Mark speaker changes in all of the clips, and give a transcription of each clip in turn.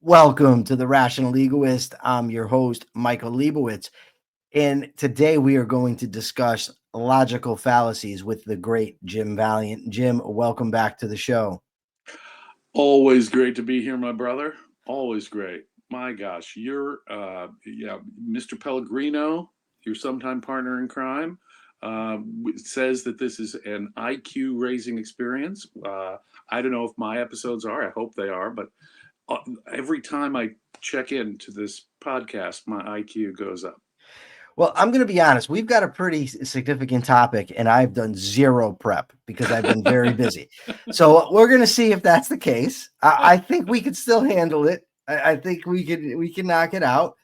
Speaker 1: Welcome to the Rational Egoist. I'm your host, Michael Liebowitz. And today we are going to discuss logical fallacies with the great Jim Valliant. Jim, welcome back to the show.
Speaker 2: Always great to be here, my brother. Always great. My gosh, you're, Mr. Pellegrino, your sometime partner in crime, says that this is an IQ raising experience. I don't know if my episodes are. I hope they are, but every time I check into this podcast, my IQ goes up.
Speaker 1: Well, I'm going to be honest. We've got a pretty significant topic, and I've done zero prep because I've been very busy. So we're going to see if that's the case. I think we can still handle it. I think we can knock it out.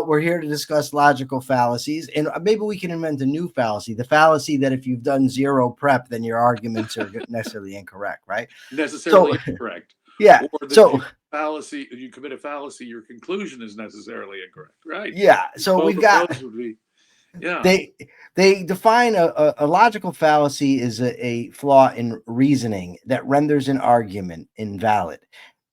Speaker 1: We're here to discuss logical fallacies, and maybe we can invent a new fallacy. The fallacy that if you've done zero prep, then your arguments are necessarily incorrect, right?
Speaker 2: Necessarily incorrect.
Speaker 1: Yeah.
Speaker 2: Or that
Speaker 1: So
Speaker 2: fallacy, you commit a fallacy, your conclusion is necessarily incorrect, right?
Speaker 1: yeah. So
Speaker 2: Both
Speaker 1: we've
Speaker 2: of
Speaker 1: got
Speaker 2: those would be, yeah.
Speaker 1: they define a logical fallacy as a flaw in reasoning that renders an argument invalid.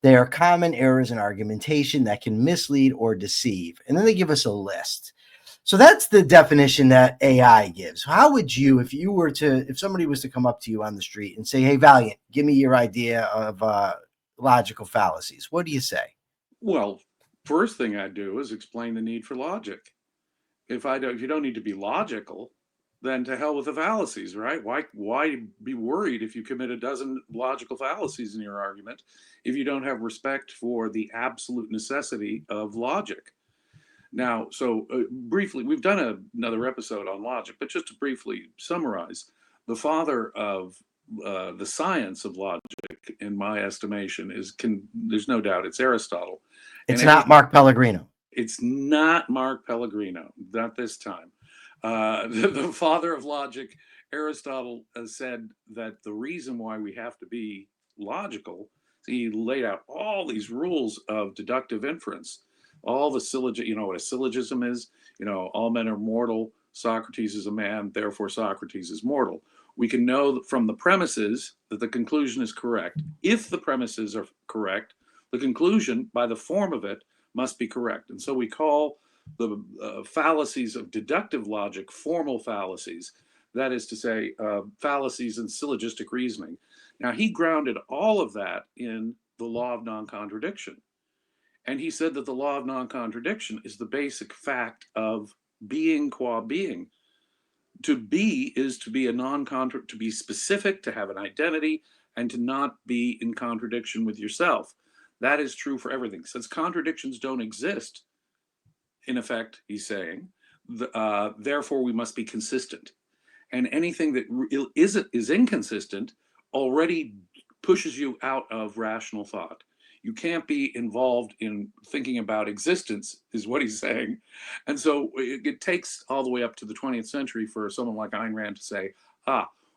Speaker 1: They are common errors in argumentation that can mislead or deceive. And then they give us a list. So that's the definition that AI gives. How would you, if somebody was to come up to you on the street and say, "Hey, Valiant, give me your idea of logical fallacies," what do you say?
Speaker 2: Well, first thing I do is explain the need for logic. If you don't need to be logical, then to hell with the fallacies, right? Why be worried if you commit a dozen logical fallacies in your argument if you don't have respect for the absolute necessity of logic? Now, so briefly, we've done another episode on logic, but just to briefly summarize, the father of the science of logic, in my estimation, there's no doubt it's Aristotle. And
Speaker 1: It's not Mark Pellegrino.
Speaker 2: it's not Mark Pellegrino, not this time. The father of logic, Aristotle, said that the reason why we have to be logical, he laid out all these rules of deductive inference, all the syllogism. You know what a syllogism is? All men are mortal. Socrates is a man, therefore Socrates is mortal. We can know from the premises that the conclusion is correct. If the premises are correct, the conclusion, by the form of it, must be correct. And so we call the fallacies of deductive logic formal fallacies. That is to say, fallacies in syllogistic reasoning. Now, he grounded all of that in the law of non-contradiction. And he said that the law of non-contradiction is the basic fact of being qua being. To be is to be to be specific, to have an identity, and to not be in contradiction with yourself. That is true for everything. Since contradictions don't exist, in effect, he's saying, therefore we must be consistent. And anything that is inconsistent already pushes you out of rational thought. You can't be involved in thinking about existence, is what he's saying. And so it takes all the way up to the 20th century for someone like Ayn Rand to say,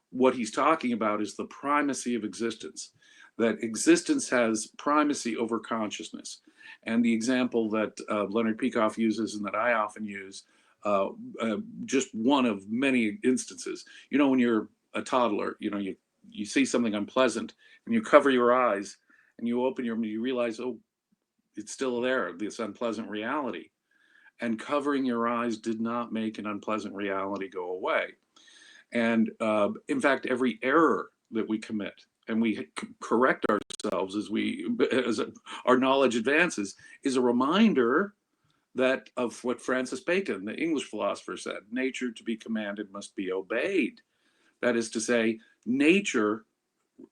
Speaker 2: what he's talking about is the primacy of existence, that existence has primacy over consciousness. And the example that Leonard Peikoff uses and that I often use, just one of many instances. When you're a toddler, you see something unpleasant and you cover your eyes and you realize, oh, it's still there, this unpleasant reality. And covering your eyes did not make an unpleasant reality go away. And in fact, every error that we commit and we correct ourselves as our knowledge advances is a reminder that of what Francis Bacon, the English philosopher, said: nature to be commanded must be obeyed. That is to say, nature,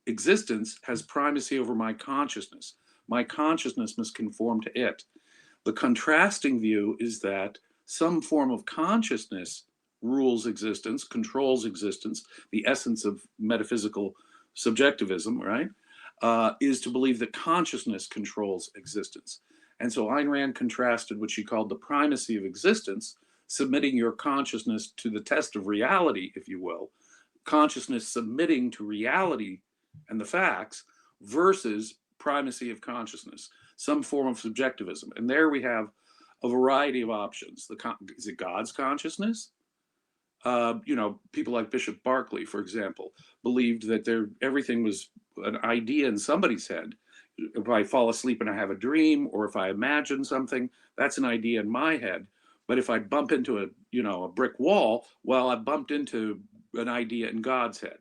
Speaker 2: existence, has primacy over my consciousness. My consciousness must conform to it. The contrasting view is that some form of consciousness rules existence, controls existence. The essence of metaphysical subjectivism, right, is to believe that consciousness controls existence. And so Ayn Rand contrasted what she called the primacy of existence, submitting your consciousness to the test of reality, if you will, consciousness submitting to reality and the facts, versus primacy of consciousness, some form of subjectivism. And there we have a variety of options. Is it God's consciousness? People like Bishop Berkeley, for example, believed that everything was an idea in somebody's head. if I fall asleep and I have a dream, or if I imagine something, that's an idea in my head. But if I bump into a brick wall, well, I bumped into an idea in God's head.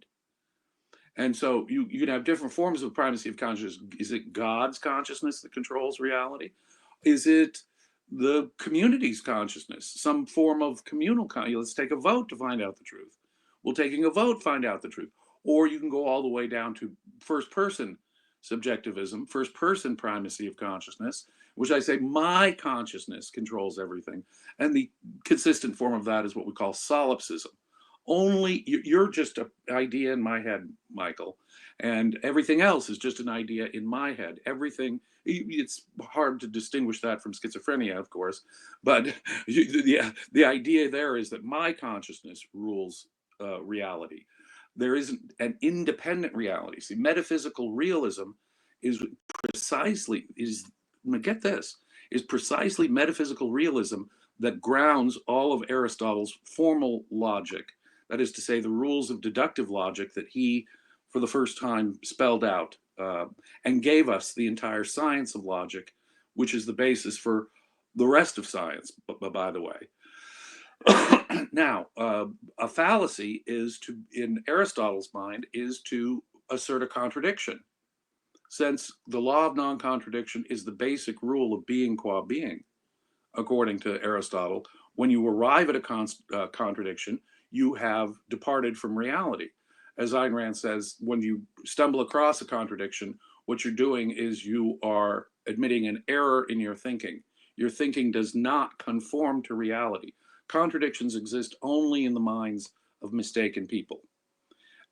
Speaker 2: And so you can have different forms of primacy of consciousness. Is it God's consciousness that controls reality? Is it the community's consciousness, some form of communal consciousness? Let's take a vote to find out the truth. Will taking a vote find out the truth? Or you can go all the way down to first person subjectivism, first person primacy of consciousness, which I say my consciousness controls everything. And the consistent form of that is what we call solipsism. Only you're just an idea in my head, Michael, and everything else is just an idea in my head. Everything, it's hard to distinguish that from schizophrenia, of course, but the idea there is that my consciousness rules reality. There isn't an independent reality. See, metaphysical realism is get this, is precisely metaphysical realism that grounds all of Aristotle's formal logic. That is to say, the rules of deductive logic that he, for the first time, spelled out and gave us the entire science of logic, which is the basis for the rest of science, by the way. Now, a fallacy is in Aristotle's mind, is to assert a contradiction. Since the law of non-contradiction is the basic rule of being qua being, according to Aristotle, when you arrive at a contradiction, you have departed from reality. As Ayn Rand says, when you stumble across a contradiction, what you're doing is you are admitting an error in your thinking. Your thinking does not conform to reality. Contradictions exist only in the minds of mistaken people.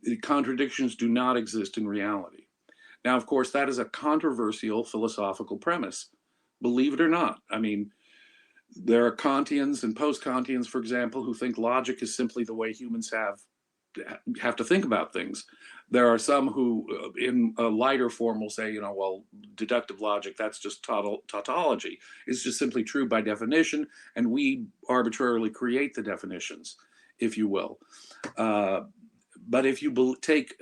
Speaker 2: The contradictions do not exist in reality. Now, of course, that is a controversial philosophical premise. Believe it or not. I mean, there are Kantians and post-Kantians, for example, who think logic is simply the way humans have to think about things. There are some who, in a lighter form, will say, well, deductive logic, that's just tautology. It's just simply true by definition, and we arbitrarily create the definitions, if you will. But if you take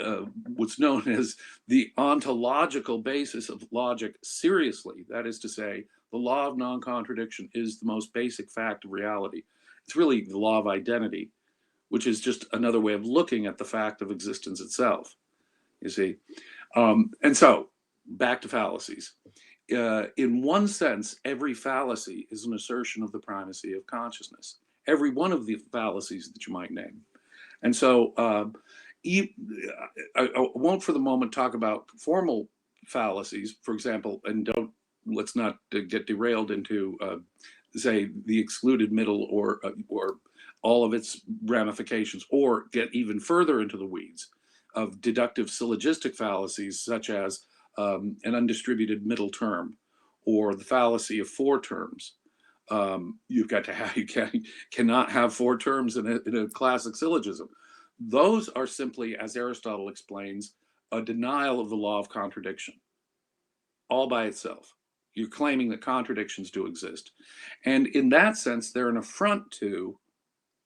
Speaker 2: what's known as the ontological basis of logic seriously, that is to say, the law of non-contradiction is the most basic fact of reality. It's really the law of identity, which is just another way of looking at the fact of existence itself, you see. And so, back to fallacies. In one sense, every fallacy is an assertion of the primacy of consciousness. Every one of the fallacies that you might name. And so, I won't for the moment talk about formal fallacies, for example, and let's not get derailed into, say, the excluded middle or all of its ramifications, or get even further into the weeds of deductive syllogistic fallacies, such as an undistributed middle term, or the fallacy of four terms. You cannot have four terms in a classic syllogism. Those are simply, as Aristotle explains, a denial of the law of contradiction, all by itself. You're claiming that contradictions do exist. And in that sense, they're an affront to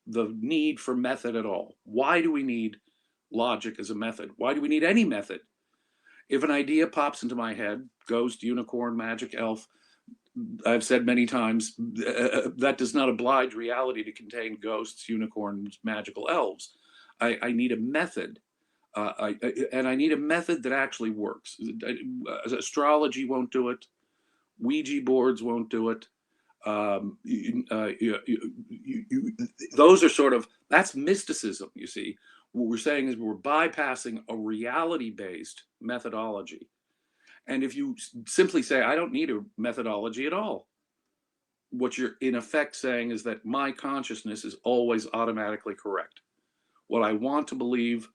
Speaker 2: the need for method at all. Why do we need logic as a method? Why do we need any method? If an idea pops into my head, ghost, unicorn, magic, elf, I've said many times, that does not oblige reality to contain ghosts, unicorns, magical elves. I need a method. And I need a method that actually works. Astrology won't do it. Ouija boards won't do it. Those are sort of, that's mysticism, you see. What we're saying is we're bypassing a reality-based methodology. And if you simply say, I don't need a methodology at all, what you're in effect saying is that my consciousness is always automatically correct. What I want to believe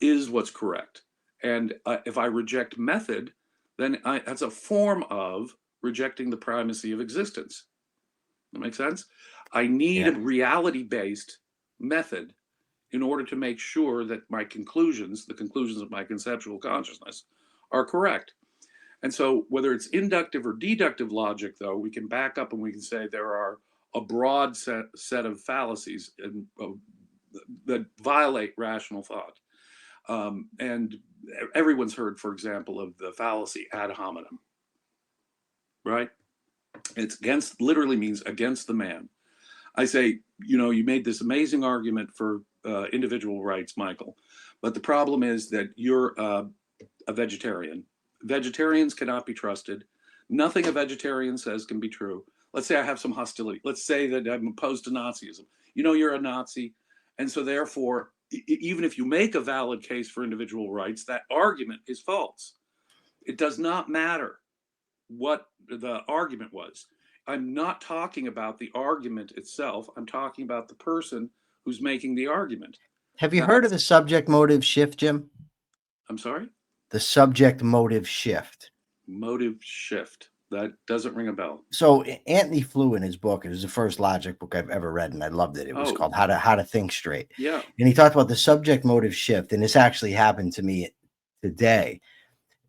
Speaker 2: is what's correct. And if I reject method, then that's a form of rejecting the primacy of existence. That makes sense? I need a reality-based method in order to make sure that my conclusions, the conclusions of my conceptual consciousness, are correct. And so whether it's inductive or deductive logic, though, we can back up and we can say there are a broad set of fallacies that violate rational thought. And everyone's heard, for example, of the fallacy ad hominem, right? It's against, literally means against the man. I say, you made this amazing argument for individual rights, Michael, but the problem is that you're a vegetarian. Vegetarians cannot be trusted. Nothing a vegetarian says can be true. Let's say I have some hostility. Let's say that I'm opposed to Nazism. You're a Nazi. And so therefore, even if you make a valid case for individual rights, that argument is false. It does not matter what the argument was. I'm not talking about the argument itself. I'm talking about the person who's making the argument.
Speaker 1: Have you heard of the subject motive shift, Jim?
Speaker 2: I'm sorry?
Speaker 1: The subject motive shift.
Speaker 2: Motive shift. That doesn't ring a bell.
Speaker 1: So Anthony Flew, in his book, it was the first logic book I've ever read, and I loved it. It was called How to Think Straight.
Speaker 2: Yeah.
Speaker 1: And he talked about the subject motive shift, and this actually happened to me today,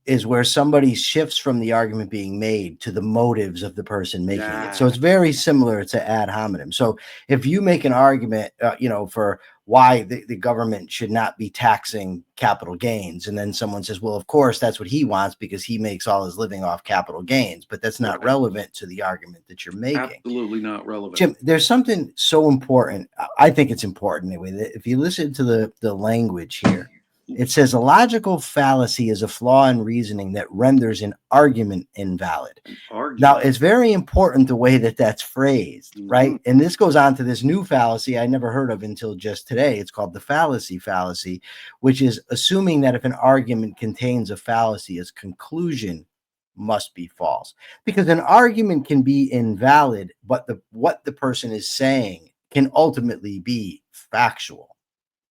Speaker 1: is where somebody shifts from the argument being made to the motives of the person making it. So it's very similar to ad hominem. So if you make an argument, for why the government should not be taxing capital gains, and then someone says, well, of course, that's what he wants because he makes all his living off capital gains, but that's not relevant to the argument that you're making.
Speaker 2: Absolutely not relevant.
Speaker 1: Jim, there's something so important. I think it's important anyway, that if you listen to the language here, it says a logical fallacy is a flaw in reasoning that renders an argument invalid. Now, it's very important the way that that's phrased, right? And this goes on to this new fallacy I never heard of until just today. It's called the fallacy, which is assuming that if an argument contains a fallacy, its conclusion must be false. Because an argument can be invalid, but what the person is saying can ultimately be factual.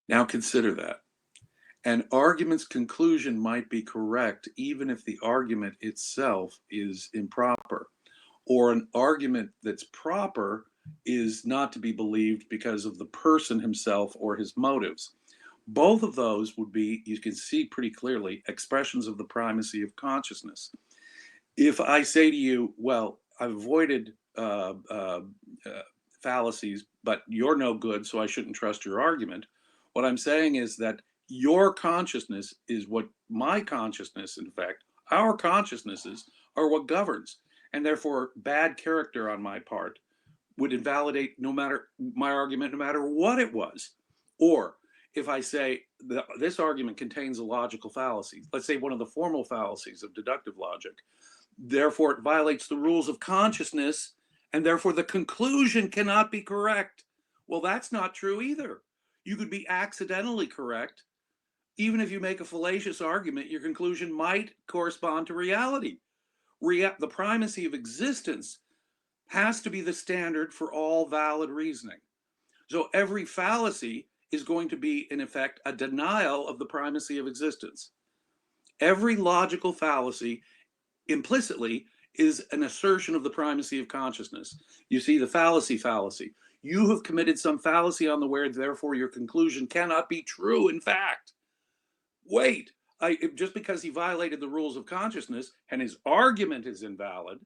Speaker 2: Now consider that. An argument's conclusion might be correct even if the argument itself is improper, or an argument that's proper is not to be believed because of the person himself or his motives. Both of those would be, you can see pretty clearly, expressions of the primacy of consciousness. If I say to you, well, I've avoided fallacies, but you're no good, so I shouldn't trust your argument, what I'm saying is that your consciousness is what my consciousness, in fact, our consciousnesses are what governs. And therefore, bad character on my part would invalidate my argument, no matter what it was. Or if I say this argument contains a logical fallacy, let's say one of the formal fallacies of deductive logic, therefore it violates the rules of consciousness, and therefore the conclusion cannot be correct. Well, that's not true either. You could be accidentally correct. Even if you make a fallacious argument, your conclusion might correspond to reality. The primacy of existence has to be the standard for all valid reasoning. So every fallacy is going to be, in effect, a denial of the primacy of existence. Every logical fallacy implicitly is an assertion of the primacy of consciousness. You see the fallacy. You have committed some fallacy on the where, therefore your conclusion cannot be true, in fact. Wait, just because he violated the rules of consciousness and his argument is invalid,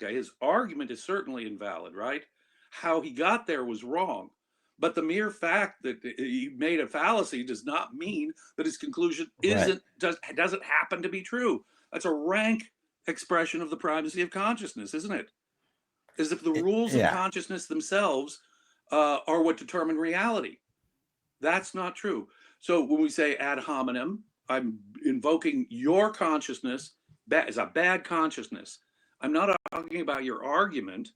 Speaker 2: okay, his argument is certainly invalid, right? How he got there was wrong. But the mere fact that he made a fallacy does not mean that his conclusion doesn't happen to be true. That's a rank expression of the primacy of consciousness, isn't it? As if the rules of consciousness themselves are what determine reality. That's not true. So when we say ad hominem, I'm invoking your consciousness as a bad consciousness. I'm not talking about your argument.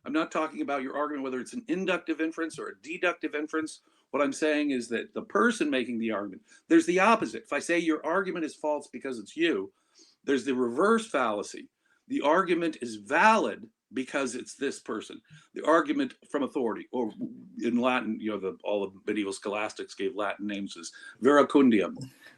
Speaker 2: I'm not talking about your argument, whether it's an inductive inference or a deductive inference. What I'm saying is that the person making the argument, there's the opposite. If I say your argument is false because it's you, there's the reverse fallacy. The argument is valid because it's this person. The argument from authority, or in Latin, all of medieval scholastics gave Latin names as veracundium.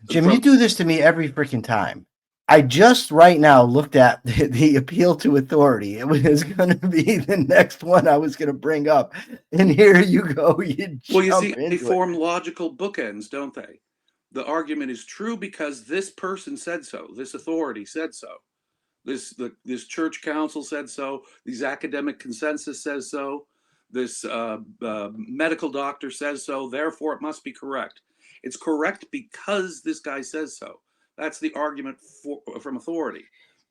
Speaker 1: Jim, you do this to me every freaking time. I just right now looked at the appeal to authority. It was going to be the next one I was going to bring up. And here you go. You
Speaker 2: see, they form logical bookends, don't they? The argument is true because this person said so. This authority said so. This church council said so. These academic consensus says so. This medical doctor says so. Therefore, it must be correct. It's correct because this guy says so. That's the argument from authority.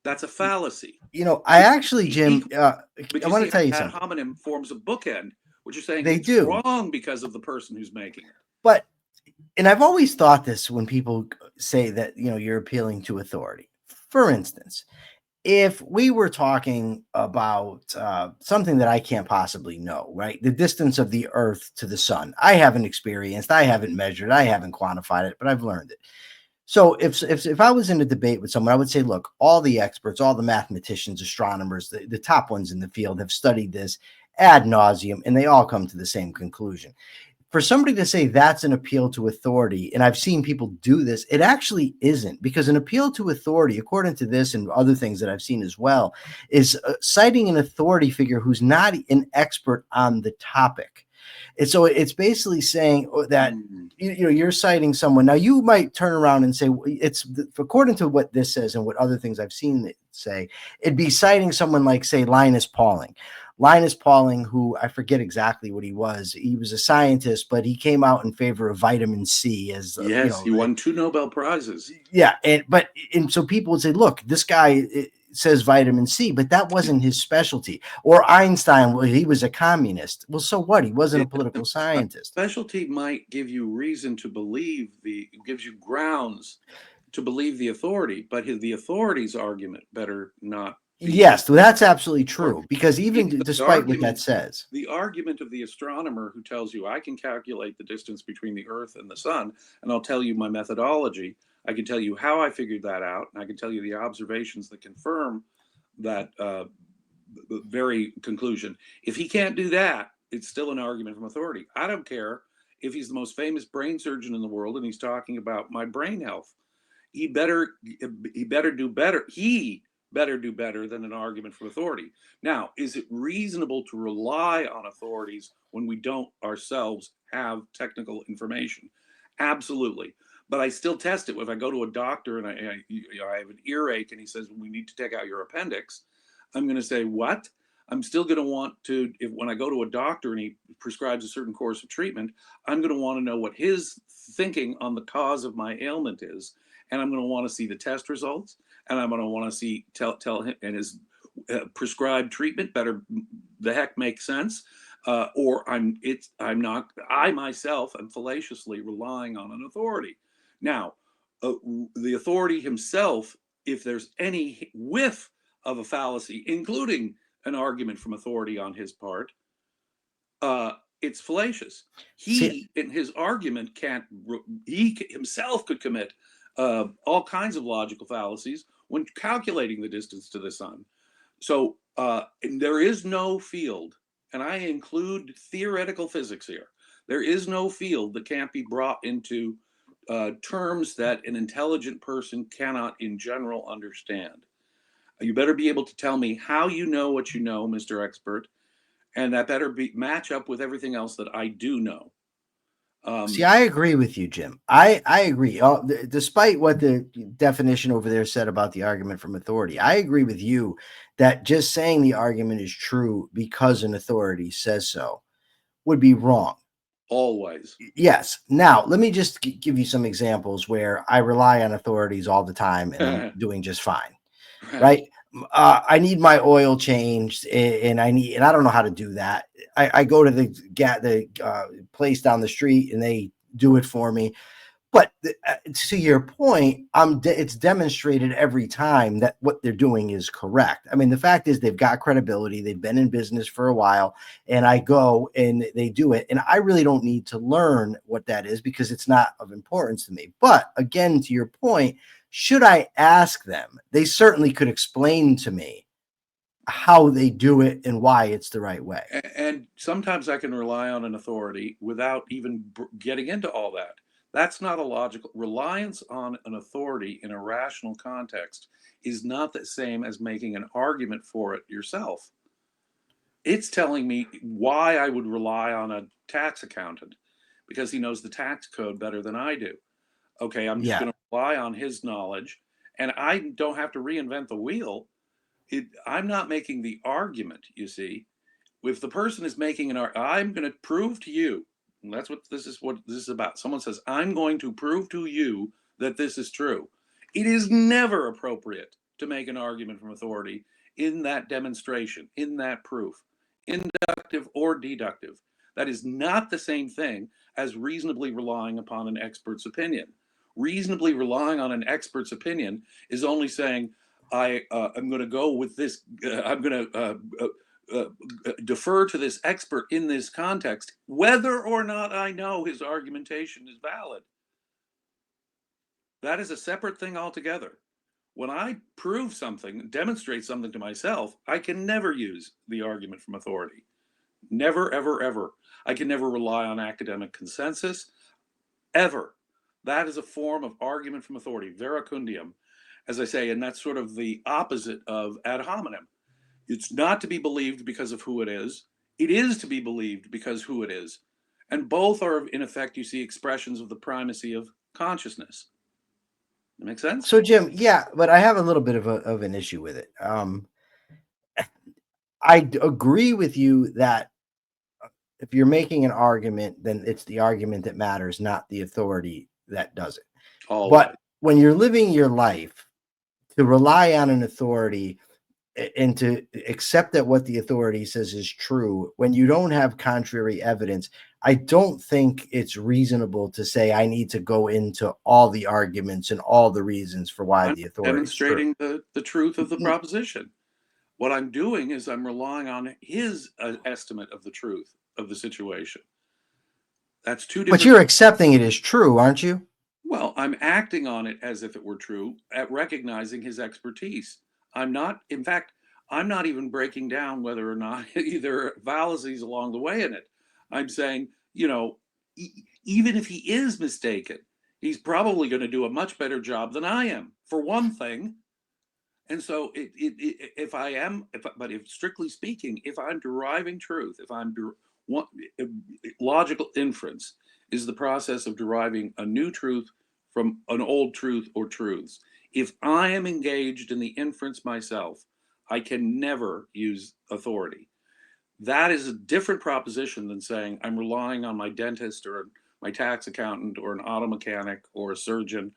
Speaker 2: That's a fallacy.
Speaker 1: I actually, Jim,
Speaker 2: Equal,
Speaker 1: I
Speaker 2: but you
Speaker 1: want
Speaker 2: see
Speaker 1: to tell
Speaker 2: how
Speaker 1: you
Speaker 2: ad
Speaker 1: something.
Speaker 2: hominem forms a bookend, which you're saying
Speaker 1: They
Speaker 2: it's
Speaker 1: do,
Speaker 2: wrong because of the person who's making it.
Speaker 1: but and I've always thought this when people say that you're appealing to authority. For instance, if we were talking about something that I can't possibly know, right? The distance of the Earth to the sun, I haven't experienced, I haven't measured, I haven't quantified it, but I've learned it. So if I was in a debate with someone, I would say, look, all the experts, all the mathematicians, astronomers, the top ones in the field have studied this ad nauseum, and they all come to the same conclusion. For somebody to say that's an appeal to authority, and I've seen people do this, it actually isn't, because an appeal to authority, according to this and other things that I've seen as well, is citing an authority figure who's not an expert on the topic. And so it's basically saying that you're citing someone. Now you might turn around and say it's according to what this says and what other things I've seen it say, it'd be citing someone like, say, Linus Pauling. Linus Pauling, who I forget exactly what he was. He was a scientist, but he came out in favor of vitamin C as
Speaker 2: Yes, he won 2 Nobel Prizes.
Speaker 1: Yeah, and so people would say, look, this guy says vitamin C, but that wasn't his specialty. Or Einstein, well, he was a communist. Well, so what? He wasn't a political scientist.
Speaker 2: Specialty might give you reason to believe gives you grounds to believe the authority, but the authority's argument better not be.
Speaker 1: Yes, well, that's absolutely true, because even despite what that says,
Speaker 2: the argument of the astronomer who tells you I can calculate the distance between the Earth and the sun, and I'll tell you my methodology, I can tell you how I figured that out, and I can tell you the observations that confirm that very conclusion. If he can't do that, it's still an argument from authority. I don't care if he's the most famous brain surgeon in the world and he's talking about my brain health. He better do better. He better do better than an argument from authority. Now, is it reasonable to rely on authorities when we don't ourselves have technical information? Absolutely. But I still test it. If I go to a doctor and I have an earache and he says, we need to take out your appendix, I'm going to say, what? I'm still going to want to, when I go to a doctor and he prescribes a certain course of treatment, I'm going to want to know what his thinking on the cause of my ailment is. And I'm going to want to see the test results. And I'm going to want to see, tell him, and his prescribed treatment better the heck make sense. Or I myself am fallaciously relying on an authority. Now, the authority himself, if there's any whiff of a fallacy, including an argument from authority on his part, it's fallacious. He, in his argument, he himself could commit all kinds of logical fallacies when calculating the distance to the sun. So there is no field, and I include theoretical physics here, there is no field that can't be brought into terms that an intelligent person cannot in general understand. You better be able to tell me how you know what you know, Mr. Expert, and that better match up with everything else that I do know.
Speaker 1: See, I agree with you, Jim. I agree. Despite what the definition over there said about the argument from authority, I agree with you that just saying the argument is true because an authority says so would be wrong.
Speaker 2: Always.
Speaker 1: Yes. Now, let me just give you some examples where I rely on authorities all the time and I'm doing just fine. Right? I need my oil changed, and I don't know how to do that. I go to the place down the street, and they do it for me. But to your point, it's demonstrated every time that what they're doing is correct. I mean, the fact is they've got credibility. They've been in business for a while, and I go and they do it. And I really don't need to learn what that is because it's not of importance to me. But again, to your point, should I ask them? They certainly could explain to me how they do it and why it's the right way.
Speaker 2: And sometimes I can rely on an authority without even getting into all that. That's not a logical reliance on an authority in a rational context is not the same as making an argument for it yourself. It's telling me why I would rely on a tax accountant because he knows the tax code better than I do. Okay, I'm just going to rely on his knowledge and I don't have to reinvent the wheel. I'm not making the argument, you see. If the person is making I'm going to prove to you And that's what this is about. Someone says, I'm going to prove to you that this is true. It is never appropriate to make an argument from authority in that demonstration, in that proof, inductive or deductive. That is not the same thing as reasonably relying upon an expert's opinion. Reasonably relying on an expert's opinion is only saying, I'm going to go with this, I'm going to defer to this expert in this context, whether or not I know his argumentation is valid. That is a separate thing altogether. When I prove something, demonstrate something to myself, I can never use the argument from authority. Never, ever, ever. I can never rely on academic consensus, ever. That is a form of argument from authority, veracundium, as I say, and that's sort of the opposite of ad hominem. It's not to be believed because of who it is. It is to be believed because who it is. And both are, in effect, you see, expressions of the primacy of consciousness. That make sense?
Speaker 1: So, Jim, yeah, but I have a little bit of an issue with it. I agree with you that if you're making an argument, then it's the argument that matters, not the authority that does it.
Speaker 2: Always.
Speaker 1: But when you're living your life, to rely on an authority and to accept that what the authority says is true when you don't have contrary evidence, I don't think it's reasonable to say I need to go into all the arguments and all the reasons for why
Speaker 2: I'm
Speaker 1: the authority is true.
Speaker 2: demonstrating the truth of the proposition. What I'm doing is I'm relying on his estimate of the truth of the situation. That's two different.
Speaker 1: But you're accepting it as true, aren't you?
Speaker 2: Well, I'm acting on it as if it were true, at recognizing his expertise. I'm not, in fact, I'm not even breaking down whether or not there are fallacies along the way in it. I'm saying, even if he is mistaken, he's probably going to do a much better job than I am, for one thing. And so, but if strictly speaking, if I'm deriving truth, logical inference is the process of deriving a new truth from an old truth or truths. If I am engaged in the inference myself, I can never use authority. That is a different proposition than saying I'm relying on my dentist or my tax accountant or an auto mechanic or a surgeon.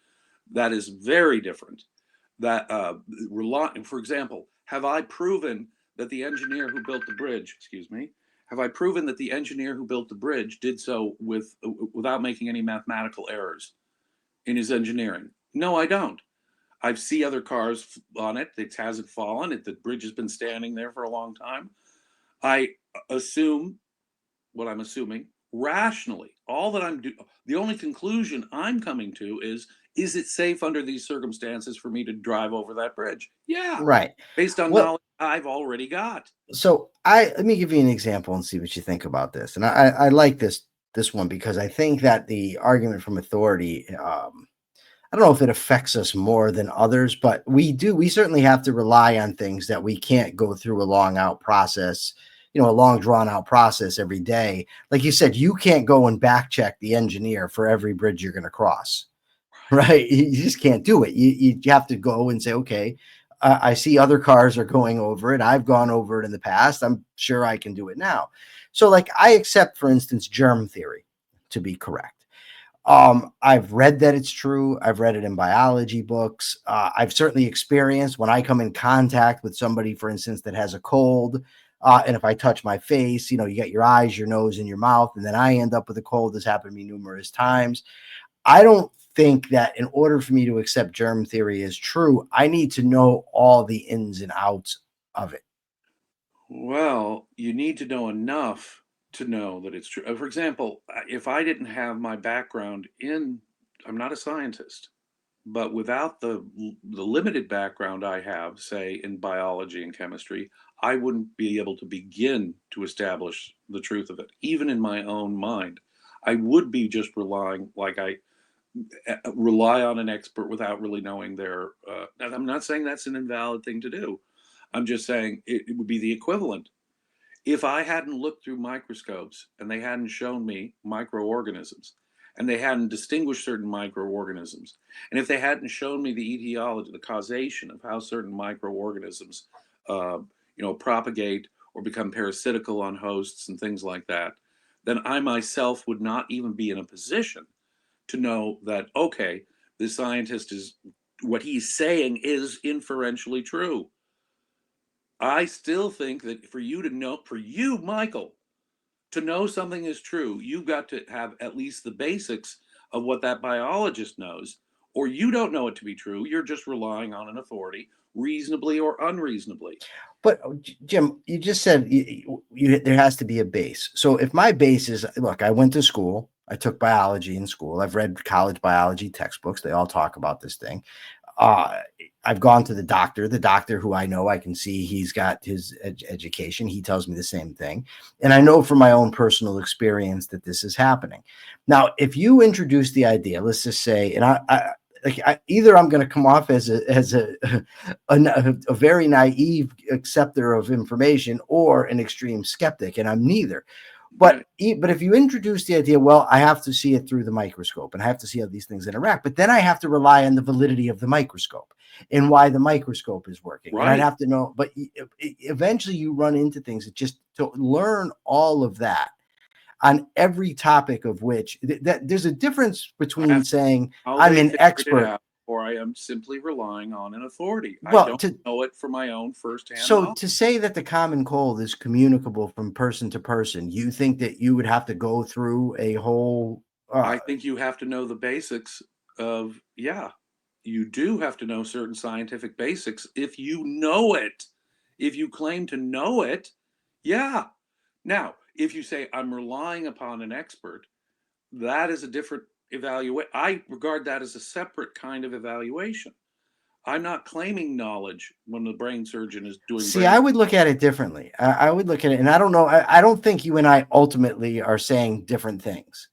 Speaker 2: That is very different. For example, have I proven that the engineer who built the bridge, have I proven that the engineer who built the bridge did so without making any mathematical errors in his engineering? No, I don't. I see other cars on it. It hasn't fallen. The bridge has been standing there for a long time. I assume what I'm assuming rationally. The only conclusion I'm coming to is it safe under these circumstances for me to drive over that bridge? Yeah.
Speaker 1: Right.
Speaker 2: Based on
Speaker 1: Well,
Speaker 2: knowledge I've already got.
Speaker 1: so let me give you an example and see what you think about this. And I like this one because I think that the argument from authority, I don't know if it affects us more than others, but we certainly have to rely on things that we can't go through a long out process, a long drawn out process every day. Like you said, you can't go and back check the engineer for every bridge you're going to cross, right? You just can't do it. You have to go and say, okay, I see other cars are going over it. I've gone over it in the past. I'm sure I can do it now. So like I accept, for instance, germ theory to be correct. I've read that it's true. I've read it in biology books. I've certainly experienced when I come in contact with somebody, for instance, that has a cold. And if I touch my face, you get your eyes, your nose, and your mouth, and then I end up with a cold. This happened to me numerous times. I don't think that in order for me to accept germ theory as true, I need to know all the ins and outs of it.
Speaker 2: Well, you need to know enough to know that it's true. For example, if I didn't have my background I'm not a scientist, but without the limited background I have, say in biology and chemistry, I wouldn't be able to begin to establish the truth of it, even in my own mind. I would be just relying, like I rely on an expert without really knowing their. And I'm not saying that's an invalid thing to do. I'm just saying it would be the equivalent. If I hadn't looked through microscopes and they hadn't shown me microorganisms and they hadn't distinguished certain microorganisms, and if they hadn't shown me the etiology, the causation of how certain microorganisms, propagate or become parasitical on hosts and things like that, then I myself would not even be in a position to know that, okay, the scientist is, what he's saying is inferentially true. I still think that for you to know, for you, Michael, to know something is true, you've got to have at least the basics of what that biologist knows, or you don't know it to be true. You're just relying on an authority, reasonably or unreasonably.
Speaker 1: But Jim, you just said there has to be a base. So if my base is, look, I went to school, I took biology in school, I've read college biology textbooks, they all talk about this thing. Uh, I've gone to the doctor who I know, I can see he's got his education. He tells me the same thing. And I know from my own personal experience that this is happening. Now, if you introduce the idea, let's just say, and either I'm going to come off as a very naive acceptor of information or an extreme skeptic, and I'm neither. But if you introduce the idea, well, I have to see it through the microscope and I have to see how these things interact, but then I have to rely on the validity of the microscope and why the microscope is working.
Speaker 2: Right.
Speaker 1: And I'd have to know, but eventually you run into things that just to learn all of that on every topic of which that there's a difference between saying I'm an expert,
Speaker 2: or I am simply relying on an authority.
Speaker 1: Well,
Speaker 2: I don't know it from my own firsthand
Speaker 1: so
Speaker 2: knowledge.
Speaker 1: to say that the common cold is communicable from person to person, you think that you would have to go through a whole
Speaker 2: I think you have to know the basics of, you do have to know certain scientific basics if you know it. If you claim to know it, yeah. Now, if you say I'm relying upon an expert, that is a different evaluation. I regard that as a separate kind of evaluation. I'm not claiming knowledge when the brain surgeon is doing.
Speaker 1: See, I would look at it differently. I would look at it, and I don't know. I don't think you and I ultimately are saying different things.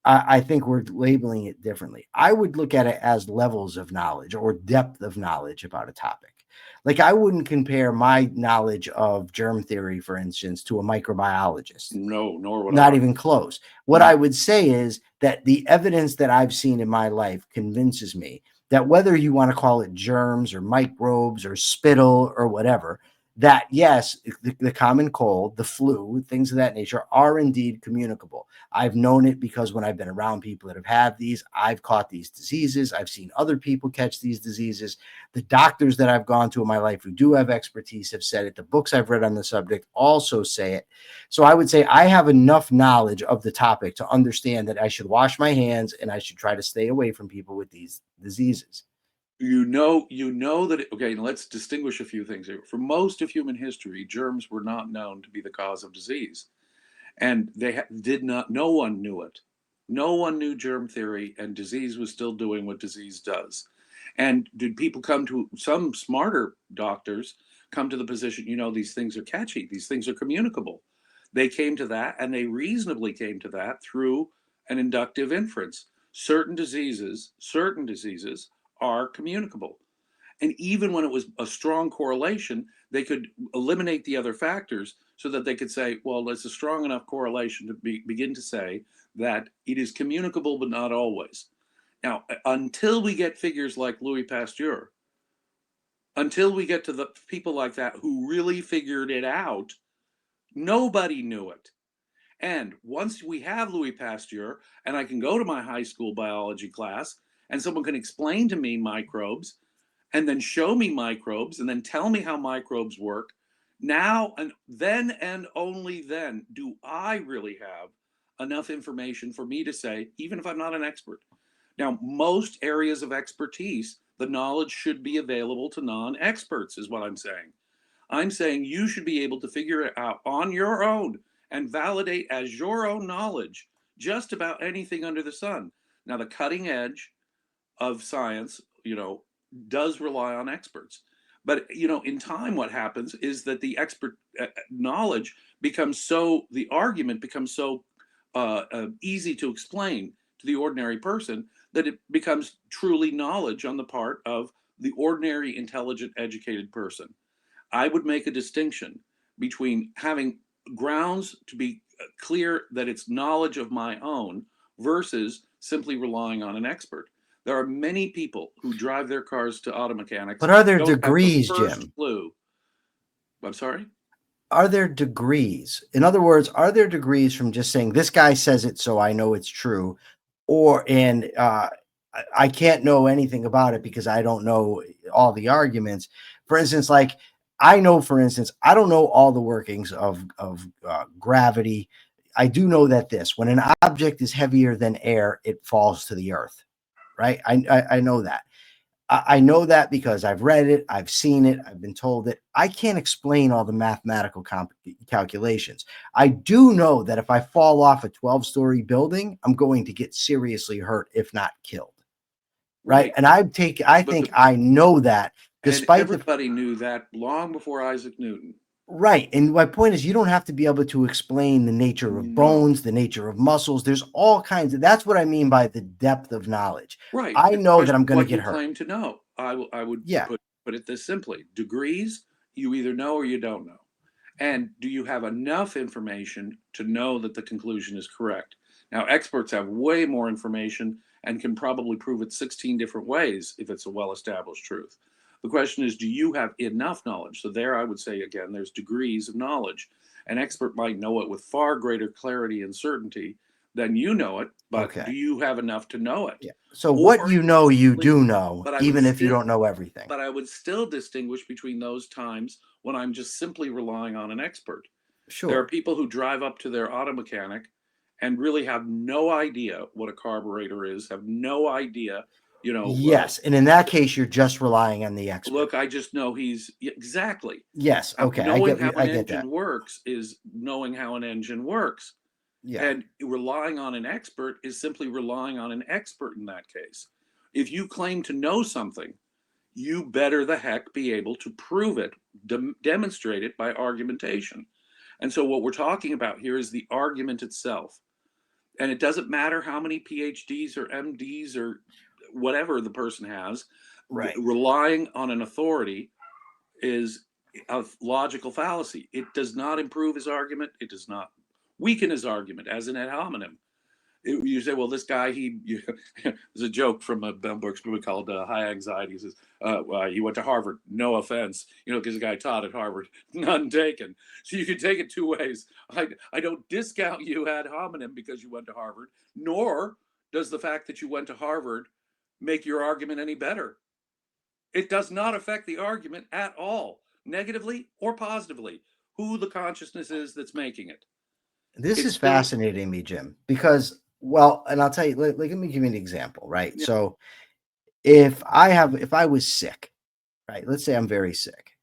Speaker 1: I think we're labeling it differently. I would look at it as levels of knowledge or depth of knowledge about a topic. Like I wouldn't compare my knowledge of germ theory, for instance, to a microbiologist.
Speaker 2: No, nor would
Speaker 1: Not
Speaker 2: I.
Speaker 1: even close. What I would say is that the evidence that I've seen in my life convinces me that whether you want to call it germs or microbes or spittle or whatever, that yes, the common cold, the flu, things of that nature are indeed communicable. I've known it because when I've been around people that have had these, I've caught these diseases. I've seen other people catch these diseases. The doctors that I've gone to in my life who do have expertise have said it. The books I've read on the subject also say it. So I would say I have enough knowledge of the topic to understand that I should wash my hands and I should try to stay away from people with these diseases.
Speaker 2: You know that, okay, let's distinguish a few things here. For most of human history, germs were not known to be the cause of disease. And no one knew it. No one knew germ theory, and disease was still doing what disease does. And did people some smarter doctors come to the position, these things are catchy, these things are communicable. They came to that, and they reasonably came to that through an inductive inference. Certain diseases are communicable. And even when it was a strong correlation, they could eliminate the other factors so that they could say, well, it's a strong enough correlation to begin to say that it is communicable, but not always. Now, until we get figures like Louis Pasteur, until we get to the people like that who really figured it out, nobody knew it. And once we have Louis Pasteur, and I can go to my high school biology class, and someone can explain to me microbes, and then show me microbes, and then tell me how microbes work, now and then and only then do I really have enough information for me to say, even if I'm not an expert. Now, most areas of expertise, the knowledge should be available to non-experts, is what I'm saying. I'm saying you should be able to figure it out on your own and validate as your own knowledge just about anything under the sun. Now, the cutting edge of science, does rely on experts. But, in time, what happens is that the expert knowledge the argument becomes so easy to explain to the ordinary person that it becomes truly knowledge on the part of the ordinary, intelligent, educated person. I would make a distinction between having grounds to be clear that it's knowledge of my own versus simply relying on an expert. There are many people who drive their cars to auto mechanics.
Speaker 1: But are there degrees, Jim?
Speaker 2: Clue. I'm sorry?
Speaker 1: are there degrees? In other words, are there degrees from just saying this guy says it, so I know it's true, or I can't know anything about it because I don't know all the arguments. For instance, like I know, for instance, I don't know all the workings of gravity. I do know that when an object is heavier than air, it falls to the earth. Right? I know that. I know that because I've read it, I've seen it, I've been told it. I can't explain all the mathematical calculations. I do know that if I fall off a 12-story building, I'm going to get seriously hurt, if not killed. Right. And I think I know that, despite
Speaker 2: everybody knew that long before Isaac Newton.
Speaker 1: Right. And my point is, you don't have to be able to explain the nature of bones, the nature of muscles. There's all kinds of, that's what I mean by the depth of knowledge.
Speaker 2: Right.
Speaker 1: I know that I'm going to get hurt.
Speaker 2: What you claim to know. I would put it this simply. Degrees, you either know or you don't know. And do you have enough information to know that the conclusion is correct? Now, experts have way more information and can probably prove it 16 different ways if it's a well-established truth. The question is, do you have enough knowledge? So there I would say, again, there's degrees of knowledge. An expert might know it with far greater clarity and certainty than you know it, but do you have enough to know it?
Speaker 1: Yeah. So what you know, you do know, even if you don't know everything.
Speaker 2: But I would still distinguish between those times when I'm just simply relying on an expert.
Speaker 1: Sure.
Speaker 2: There are people who drive up to their auto mechanic and really have no idea what a carburetor is, have no idea,
Speaker 1: Yes. And in that case, you're just relying on the expert.
Speaker 2: Look, I just know exactly.
Speaker 1: Yes. Okay.
Speaker 2: Knowing how an engine works is knowing how an engine works.
Speaker 1: Yeah.
Speaker 2: And relying on an expert is simply relying on an expert in that case. If you claim to know something, you better the heck be able to prove it, demonstrate it by argumentation. And so what we're talking about here is the argument itself. And it doesn't matter how many PhDs or MDs or whatever the person has.
Speaker 1: Right.
Speaker 2: Relying on an authority is a logical fallacy. It does not improve his argument. It does not weaken his argument as an ad hominem. You say, well, this guy, there's a joke from a Bell Brooks movie called High Anxiety. He says, he went to Harvard, no offense, because the guy taught at Harvard, none taken. So you can take it two ways. I don't discount you ad hominem because you went to Harvard, nor does the fact that you went to Harvard make your argument any better. It does not affect the argument at all, negatively or positively, who the consciousness is that's making it.
Speaker 1: This is fascinating me, Jim, because, well, and I'll tell you, let me give you an example, right? Yeah. So if I was sick, right, let's say I'm very sick,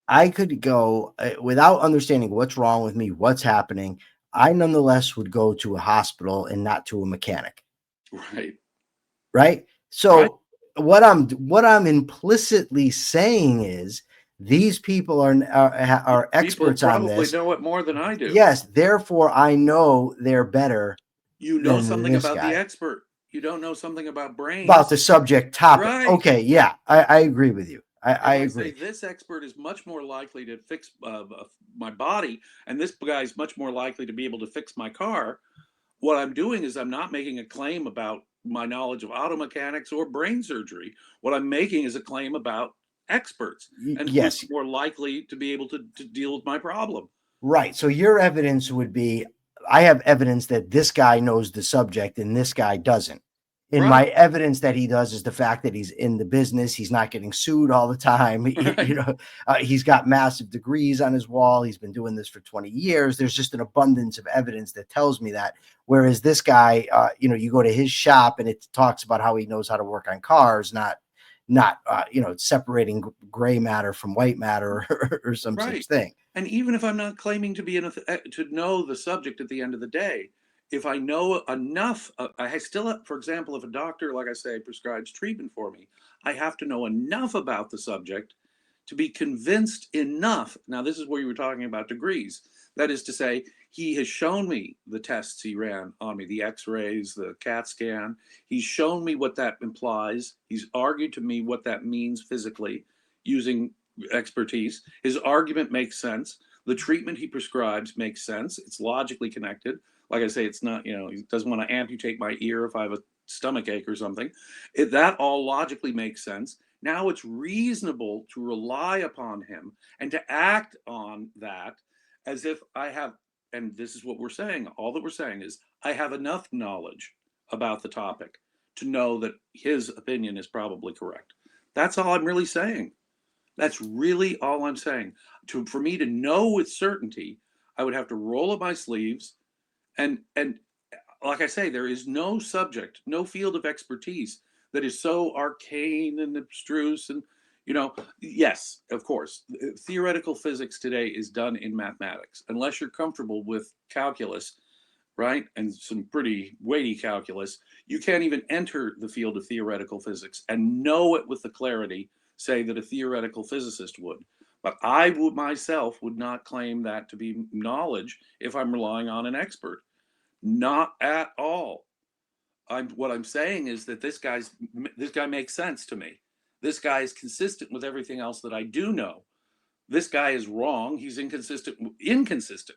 Speaker 1: I could go without understanding what's wrong with me, what's happening. I nonetheless would go to a hospital and not to a mechanic.
Speaker 2: Right.
Speaker 1: Right. So what I'm implicitly saying is these people are experts on this.
Speaker 2: Probably know it more than I do.
Speaker 1: Yes. Therefore, I know they're better.
Speaker 2: You know something about the expert. You don't know something about brains.
Speaker 1: About the subject topic.
Speaker 2: Right.
Speaker 1: Okay. Yeah. I agree with you. I agree.
Speaker 2: Say this expert is much more likely to fix my body, and this guy is much more likely to be able to fix my car. What I'm doing is I'm not making a claim about my knowledge of auto mechanics or brain surgery. What I'm making is a claim about experts and who's more likely to be able to deal with my problem.
Speaker 1: Right. So your evidence would be, I have evidence that this guy knows the subject and this guy doesn't. And my evidence that he does is the fact that he's in the business. He's not getting sued all the time. He's got massive degrees on his wall. He's been doing this for 20 years. There's just an abundance of evidence that tells me that. Whereas this guy, you go to his shop and it talks about how he knows how to work on cars, not separating gray matter from white matter or some such thing.
Speaker 2: And even if I'm not claiming to be to know the subject at the end of the day, if I know enough, I still, for example, if a doctor, like I say, prescribes treatment for me, I have to know enough about the subject to be convinced enough. Now, this is where you were talking about degrees. That is to say, he has shown me the tests he ran on me, the x-rays, the CAT scan. He's shown me what that implies. He's argued to me what that means physically using expertise. His argument makes sense. The treatment he prescribes makes sense. It's logically connected. Like I say, it's not, he doesn't want to amputate my ear if I have a stomach ache or something. That all logically makes sense. Now it's reasonable to rely upon him and to act on that as if I have, and this is what we're saying, all that we're saying is I have enough knowledge about the topic to know that his opinion is probably correct. That's all I'm really saying. That's really all I'm saying. For me to know with certainty, I would have to roll up my sleeves and like I say, there is no subject, no field of expertise that is so arcane and abstruse. And, yes, of course, theoretical physics today is done in mathematics. Unless you're comfortable with calculus, right, and some pretty weighty calculus, you can't even enter the field of theoretical physics and know it with the clarity, say, that a theoretical physicist would. But I would myself would not claim that to be knowledge if I'm relying on an expert. Not at all. What I'm saying is that this guy makes sense to me. This guy is consistent with everything else that I do know. This guy is wrong. He's inconsistent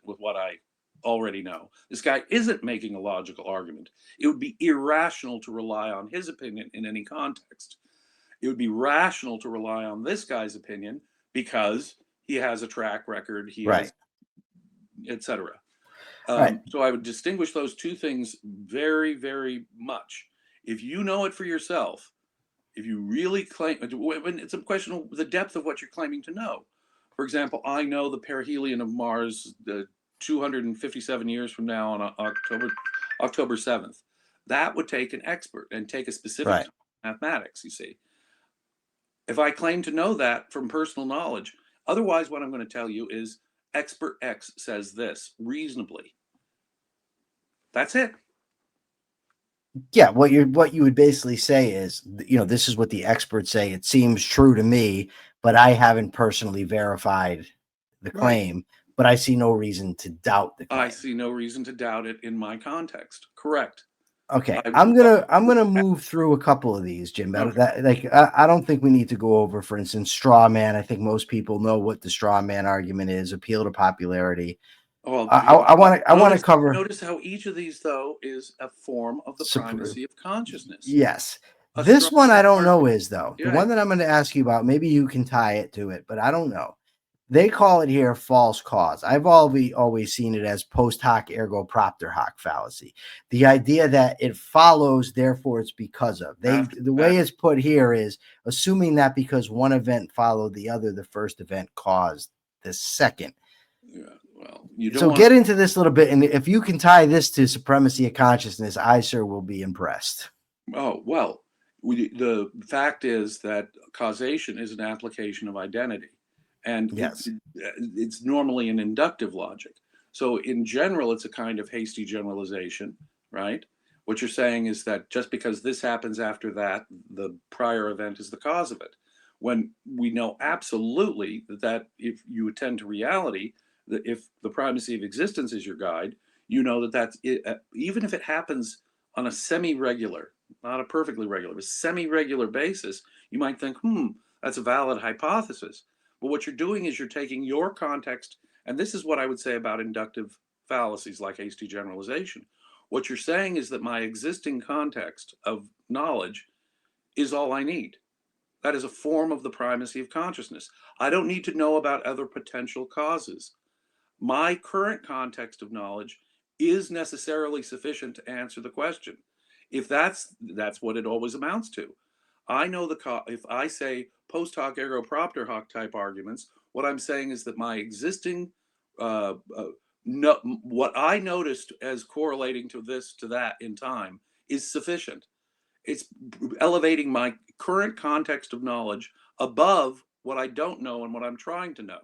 Speaker 2: with what I already know. This guy isn't making a logical argument. It would be irrational to rely on his opinion in any context. It would be rational to rely on this guy's opinion because he has a track record, he
Speaker 1: Right.
Speaker 2: has, etc.
Speaker 1: Right.
Speaker 2: So I would distinguish those two things very, very much. If you know it for yourself, if you really claim, when it's a question of the depth of what you're claiming to know. For example, I know the perihelion of Mars 257 years from now on October 7th. That would take an expert and take a specific
Speaker 1: Right.
Speaker 2: mathematics, you see. If I claim to know that from personal knowledge, otherwise what I'm going to tell you is expert X says this reasonably. That's it.
Speaker 1: Yeah, what you would basically say is, this is what the experts say. It seems true to me, but I haven't personally verified the
Speaker 2: Right.
Speaker 1: claim, but I see no reason to doubt the
Speaker 2: I
Speaker 1: claim.
Speaker 2: see no reason to doubt it in my context. Correct.
Speaker 1: Okay,
Speaker 2: I
Speaker 1: I'm gonna move through a couple of these, Jim.
Speaker 2: okay.
Speaker 1: I don't think we need to go over, for instance, straw man. I think most people know what the straw man argument is: appeal to popularity.
Speaker 2: Well,
Speaker 1: I want to cover.
Speaker 2: notice how each of these though is a form of the primacy of consciousness.
Speaker 1: Yes.
Speaker 2: A
Speaker 1: This
Speaker 2: strong
Speaker 1: one I
Speaker 2: man
Speaker 1: don't know
Speaker 2: argument.
Speaker 1: is, though. The
Speaker 2: Yeah.
Speaker 1: one that I'm going to ask you about, maybe you can tie it to it, but I don't know. They call it here false cause. I've always seen it as post hoc ergo propter hoc fallacy. The idea that it follows, therefore it's because of.
Speaker 2: After
Speaker 1: The way
Speaker 2: that,
Speaker 1: it's put here is assuming that because one event followed the other, the first event caused the second.
Speaker 2: yeah, well, you don't
Speaker 1: So
Speaker 2: want
Speaker 1: get into this a little bit, and if you can tie this to supremacy of consciousness, I sure will be impressed.
Speaker 2: oh, well, the fact is that causation is an application of identity, and
Speaker 1: Yes.
Speaker 2: it's normally an inductive logic. So, in general, it's a kind of hasty generalization, right? What you're saying is that just because this happens after that, the prior event is the cause of it. When we know absolutely that if you attend to reality, that if the primacy of existence is your guide, you know that that's it, even if it happens on a semi-regular, not a perfectly regular, but semi-regular basis, you might think, that's a valid hypothesis. But what you're doing is you're taking your context, and this is what I would say about inductive fallacies like hasty generalization. What you're saying is that my existing context of knowledge is all I need. That is a form of the primacy of consciousness. I don't need to know about other potential causes. My current context of knowledge is necessarily sufficient to answer the question. If that's what it always amounts to. I know if I say post hoc ergo propter hoc type arguments, what I'm saying is that my existing no, what I noticed as correlating to this to that in time is sufficient. It's elevating my current context of knowledge above what I don't know and what I'm trying to know.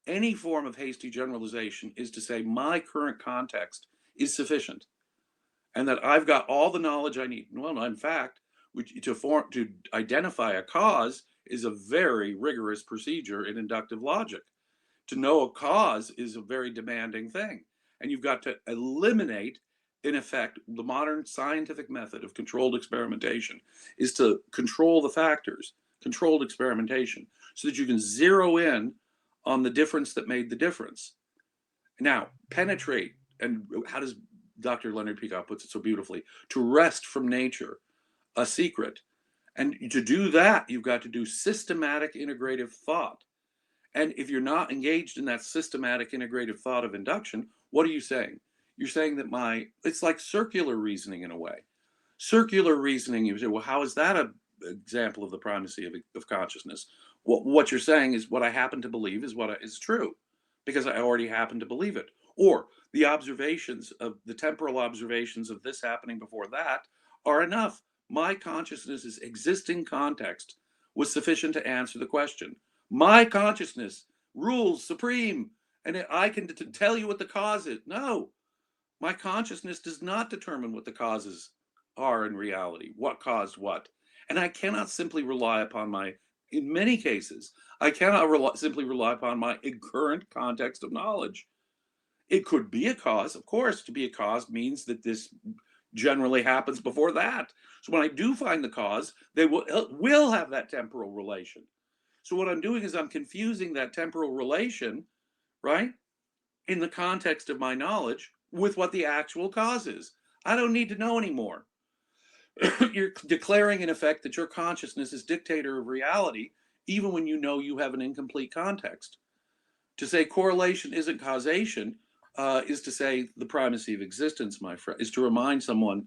Speaker 2: Any form of hasty generalization is to say my current context is sufficient and that I've got all the knowledge I need. Well, in fact, to identify a cause is a very rigorous procedure in inductive logic. To know a cause is a very demanding thing. And you've got to eliminate, in effect, the modern scientific method of controlled experimentation is to control the factors, controlled experimentation, so that you can zero in on the difference that made the difference. Now, penetrate, and how does Dr. Leonard Peacock puts it so beautifully, to wrest from nature a secret And to do that, you've got to do systematic integrative thought. And if you're not engaged in that systematic integrative thought of induction, what are you saying? You're saying that it's like circular reasoning in a way. Circular reasoning, you say, well, how is that an example of the primacy of consciousness? What you're saying is what I happen to believe is what is true because I already happen to believe it. Or the temporal observations of this happening before that are enough. My consciousness's existing context was sufficient to answer the question. My consciousness rules supreme, and I can tell you what the cause is. No, my consciousness does not determine what the causes are in reality, what caused what. And I cannot simply rely upon in many cases, I cannot simply rely upon my current context of knowledge. It could be a cause, of course. To be a cause means that this generally happens before that. So when I do find the cause, they will have that temporal relation. So what I'm doing is I'm confusing that temporal relation, right, in the context of my knowledge with what the actual cause is. I don't need to know anymore. You're declaring, in effect, that your consciousness is dictator of reality, even when you know you have an incomplete context. To say correlation isn't causation is to say the primacy of existence, my friend, is to remind someone,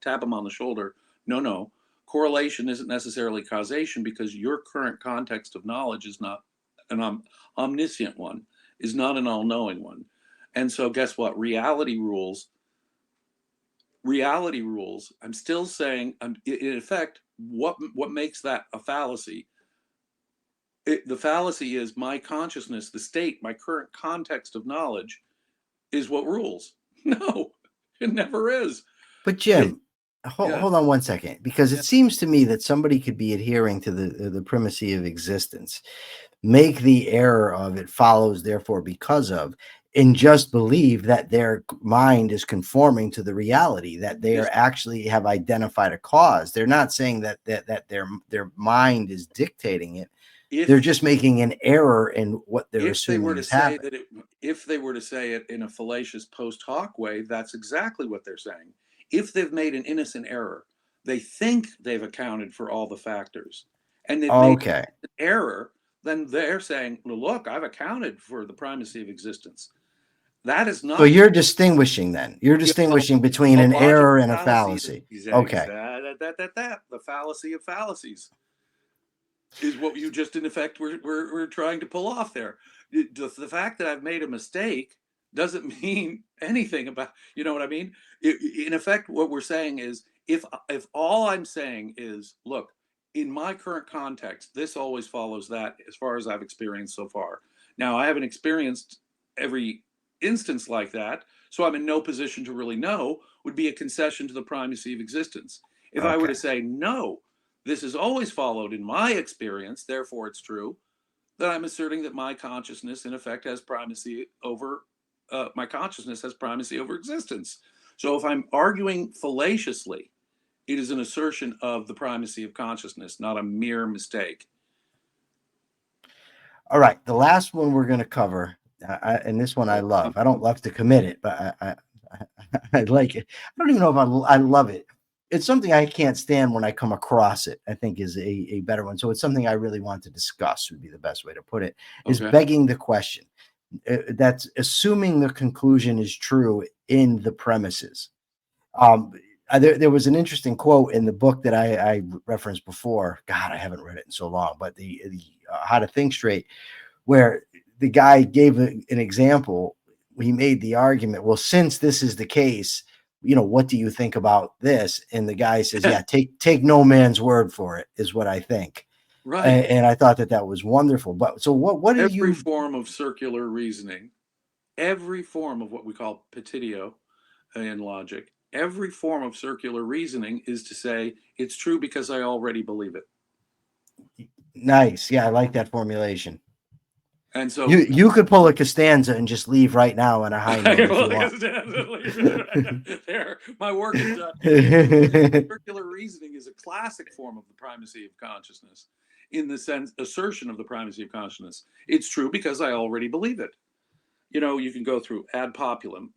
Speaker 2: tap them on the shoulder, no, correlation isn't necessarily causation because your current context of knowledge is not an omniscient one, is not an all-knowing one. And so guess what? Reality rules. I'm still saying, in effect, what makes that a fallacy? The fallacy is my consciousness, the state, my current context of knowledge is what rules. No, it never is.
Speaker 1: But Jim,
Speaker 2: Yeah.
Speaker 1: hold on one second, because
Speaker 2: Yeah.
Speaker 1: it seems to me that somebody could be adhering to the primacy of existence, make the error of it follows, therefore, because of, and just believe that their mind is conforming to the reality, that they are actually have identified a cause. They're not saying that their mind is dictating it. They're just making an error in what they're assuming is happening.
Speaker 2: If they were to say it in a fallacious post hoc way, that's exactly what they're saying. If they've made an innocent error, they think they've accounted for all the factors, and they've made
Speaker 1: Okay.
Speaker 2: an error, then they're saying, well, look, I've accounted for the primacy of existence. That is not.
Speaker 1: So you're distinguishing then. You're distinguishing between an error and a fallacy. Okay.
Speaker 2: The fallacy of fallacies is what you just, in effect, we're trying to pull off there. The fact that I've made a mistake doesn't mean anything about, you know what I mean? In effect, what we're saying is, if all I'm saying is, look, in my current context, this always follows that as far as I've experienced so far. Now, I haven't experienced every instance like that, so I'm in no position to really know, would be a concession to the primacy of existence. If I were to say, no, this has always followed in my experience, therefore it's true, then I'm asserting that my consciousness, in effect, has primacy over my consciousness has primacy over existence. So if I'm arguing fallaciously, it is an assertion of the primacy of consciousness, not a mere mistake.
Speaker 1: All right. The last one we're going to cover, and this one I love. I don't love to commit it, but I like it. I don't even know if I love it. It's something I can't stand when I come across it, I think is a better one. So it's something I really want to discuss, would be the best way to put it, is begging the question. That's assuming the conclusion is true in the premises. There was an interesting quote in the book that I referenced before. God, I haven't read it in so long, but the How to Think Straight, where the guy gave an example. He made the argument, well, since this is the case, what do you think about this? And the guy says, yeah, take no man's word for it, is what I think.
Speaker 2: Right.
Speaker 1: And I thought that was wonderful. But so what do you?
Speaker 2: Every form of circular reasoning, every form of what we call petitio in logic, every form of circular reasoning is to say it's true because I already believe it.
Speaker 1: Nice. Yeah, I like that formulation.
Speaker 2: And so
Speaker 1: you could pull a Costanza and just leave right now on a high note if you want.
Speaker 2: There, my work is done. Circular reasoning is a classic form of the primacy of consciousness, in the sense assertion of the primacy of consciousness. It's true because I already believe it. You can go through ad populum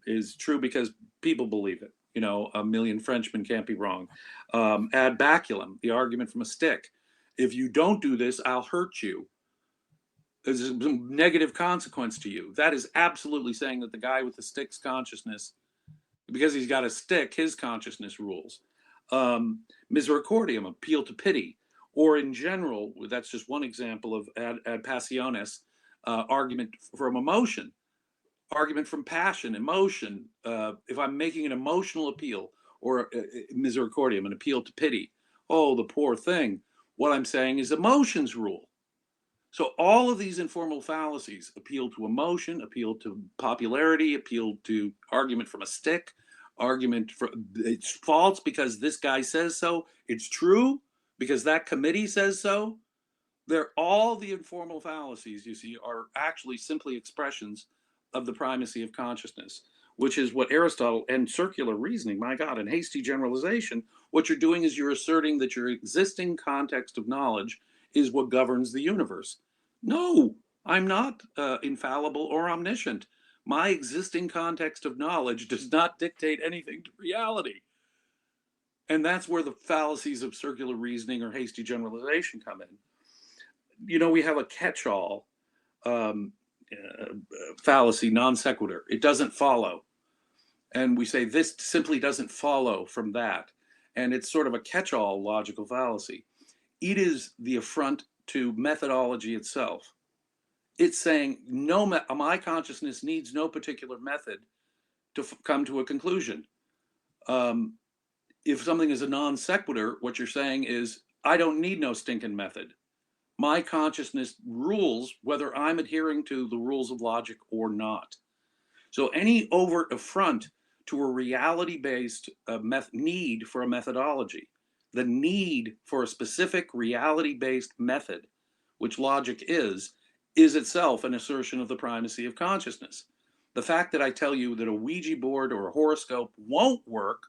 Speaker 2: is true because people believe it. A million Frenchmen can't be wrong. Ad baculum, the argument from a stick. If you don't do this, I'll hurt you. There's a negative consequence to you. That is absolutely saying that the guy with the stick's consciousness, because he's got a stick, his consciousness rules. Misericordium, appeal to pity. Or in general, that's just one example of ad passiones, argument from emotion, argument from passion, emotion. If I'm making an emotional appeal, or misericordium, an appeal to pity, oh, the poor thing, what I'm saying is emotions rule. So all of these informal fallacies appeal to emotion, appeal to popularity, appeal to argument from a stick, argument for it's false because this guy says so. It's true because that committee says so. They're all the informal fallacies you see are actually simply expressions of the primacy of consciousness, which is what Aristotle and circular reasoning, my God, and hasty generalization, what you're doing is you're asserting that your existing context of knowledge is what governs the universe. No, I'm not infallible or omniscient. My existing context of knowledge does not dictate anything to reality. And that's where the fallacies of circular reasoning or hasty generalization come in. We have a catch-all fallacy, non sequitur. It doesn't follow. And we say this simply doesn't follow from that. And it's sort of a catch-all logical fallacy. It is the affront to methodology itself. It's saying my consciousness needs no particular method to come to a conclusion. If something is a non sequitur, what you're saying is, I don't need no stinking method. My consciousness rules whether I'm adhering to the rules of logic or not. So any overt affront to a reality-based need for a methodology, the need for a specific reality-based method, which logic is itself an assertion of the primacy of consciousness. The fact that I tell you that a Ouija board or a horoscope won't work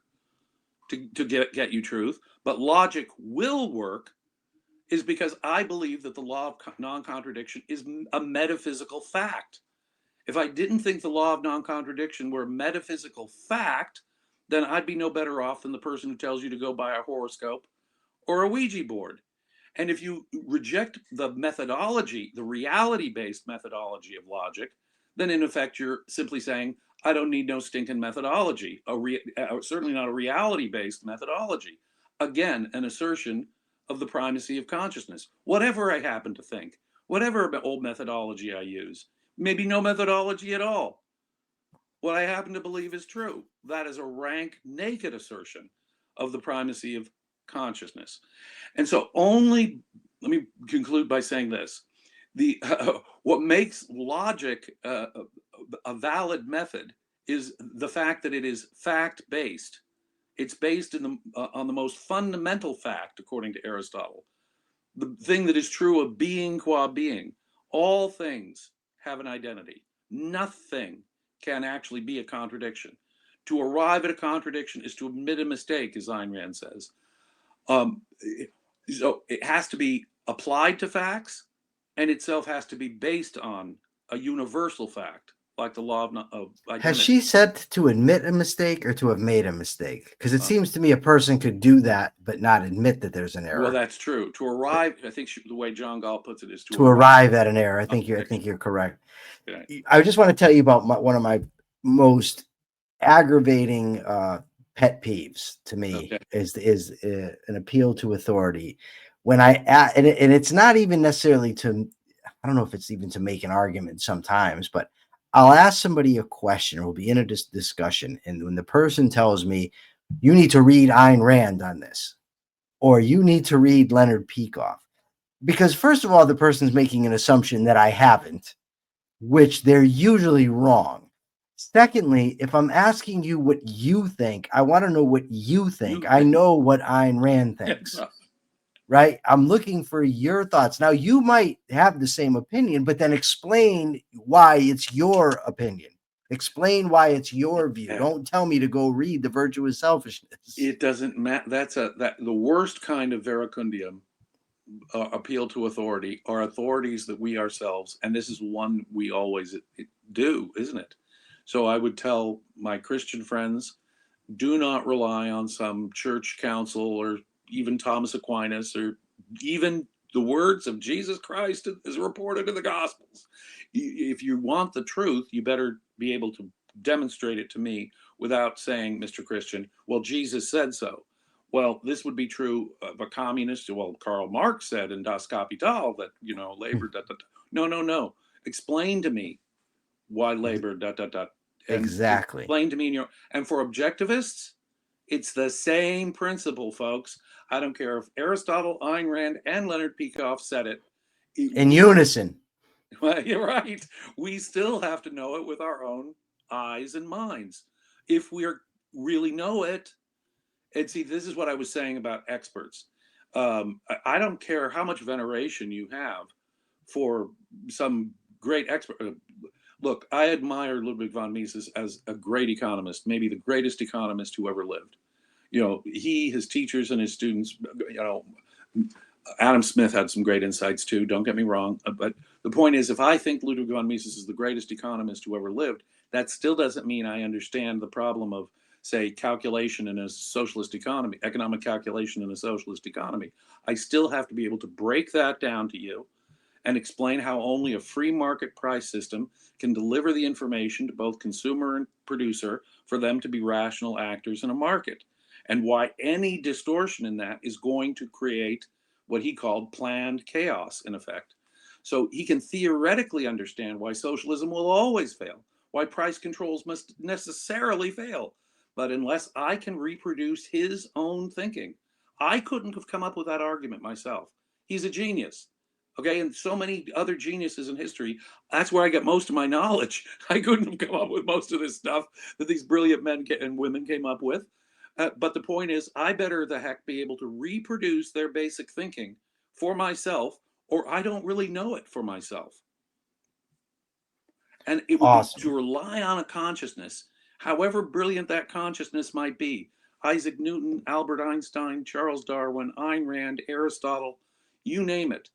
Speaker 2: to get you truth, but logic will work, is because I believe that the law of non-contradiction is a metaphysical fact. If I didn't think the law of non-contradiction were a metaphysical fact, then I'd be no better off than the person who tells you to go buy a horoscope or a Ouija board. And if you reject the methodology, the reality-based methodology of logic, then in effect you're simply saying, I don't need no stinking methodology, certainly not a reality-based methodology. Again, an assertion of the primacy of consciousness. Whatever I happen to think, whatever old methodology I use, maybe no methodology at all. What I happen to believe is true. That is a rank, naked assertion of the primacy of consciousness. And so let me conclude by saying this. What makes logic a valid method is the fact that it is fact-based. It's based on the most fundamental fact, according to Aristotle. The thing that is true of being qua being. All things have an identity. Nothing can actually be a contradiction. To arrive at a contradiction is to admit a mistake, as Ayn Rand says. So it has to be applied to facts, and itself has to be based on a universal fact, like the law of identity.
Speaker 1: Has she said to admit a mistake or to have made a mistake? Because it seems to me a person could do that, but not admit that there's an error.
Speaker 2: Well, that's true. To arrive, I think the way John Gall puts it is
Speaker 1: to arrive at an error. I think you're correct. Okay. I just want to tell you about one of my most aggravating pet peeves to me is an appeal to authority. When and it's not even necessarily to, I don't know if it's even to make an argument sometimes, but I'll ask somebody a question, or we'll be in a discussion, and when the person tells me, you need to read Ayn Rand on this, or you need to read Leonard Peikoff, because first of all, the person's making an assumption that I haven't, which they're usually wrong. Secondly, if I'm asking you what you think, I want to know what you think. I know what Ayn Rand thinks, right? I'm looking for your thoughts. Now, you might have the same opinion, but then explain why it's your opinion. Explain why it's your view. Yeah. Don't tell me to go read The Virtuous Selfishness.
Speaker 2: It doesn't matter. That's the worst kind of veracundium. Appeal to authority are authorities that we ourselves, and this is one we always do, isn't it? So I would tell my Christian friends Do not rely on some church council or even Thomas Aquinas or even the words of Jesus Christ as reported in the Gospels. If you want the truth, you better be able to demonstrate it to me without saying, Mr. Christian, well, Jesus said so. Well, this would be true of a communist. Well, Karl Marx said in Das Kapital that, labor, No. Explain to me why labor, and
Speaker 1: Exactly.
Speaker 2: explain to me and for objectivists, it's the same principle, folks. I don't care if Aristotle, Ayn Rand, and Leonard Peikoff said it.
Speaker 1: In unison.
Speaker 2: Well, you're right. We still have to know it with our own eyes and minds. If we really know it, and see, this is what I was saying about experts. I don't care how much veneration you have for some great expert. Look, I admire Ludwig von Mises as a great economist, maybe the greatest economist who ever lived. He, his teachers, and his students, Adam Smith had some great insights too, don't get me wrong. But the point is, if I think Ludwig von Mises is the greatest economist who ever lived, that still doesn't mean I understand the problem of, say, calculation in a socialist economy, economic calculation in a socialist economy. I still have to be able to break that down to you and explain how only a free market price system can deliver the information to both consumer and producer for them to be rational actors in a market, and why any distortion in that is going to create what he called planned chaos, in effect. So he can theoretically understand why socialism will always fail, why price controls must necessarily fail. But unless I can reproduce his own thinking, I couldn't have come up with that argument myself. He's a genius. Okay, and so many other geniuses in history. That's where I get most of my knowledge. I couldn't have come up with most of this stuff that these brilliant men and women came up with. But the point is, I better the heck be able to reproduce their basic thinking for myself, or I don't really know it for myself. And it would
Speaker 1: Awesome.
Speaker 2: be to rely on a consciousness, however brilliant that consciousness might be. Isaac Newton, Albert Einstein, Charles Darwin, Ayn Rand, Aristotle, you name it.